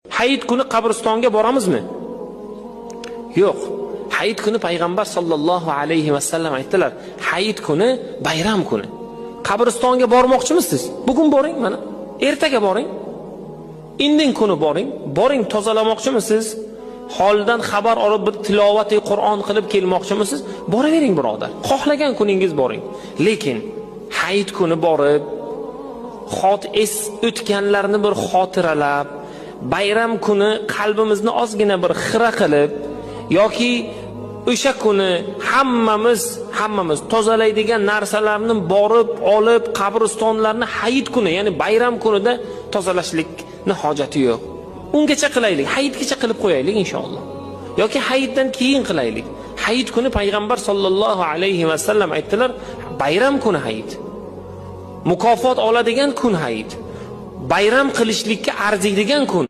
Hayit kuni qabristonga boramizmi? Yo'q. Hayit kuni payg'ambar sollallohu alayhi vasallam aytdilar, hayit kuni bayram kuni. Qabristonga bormoqchimisiz? Bugun boring mana. Ertaga boring. Indin kuni boring. Boring, tozalamoqchimisiz? Holdan xabar olib bir tilovati Qur'on qilib kelmoqchimisiz? Boravering birodar. Xohlagan kuningiz boring. Lekin hayit kuni borib o'tganlarni bir xotiralab, bayram kuni qalbimizni ozgina bir xira qilib yoki o'sha kuni hammamiz tozalaydigan narsalarni borib olib qabristonlarni hayit kuni, ya'ni bayram kunida tozalashlikni hojati yo'q. Ungacha qilaylik, hayitgacha qilib qo'yaylik inshaalloh. Yoki hayitdan keyin qilaylik. Hayit kuni payg'ambar sollallohu alayhi vasallam aytdilar, bayram kuni hayit. Mukofot oladigan kun hayit. Bayram qilishlikka arziydigan kun.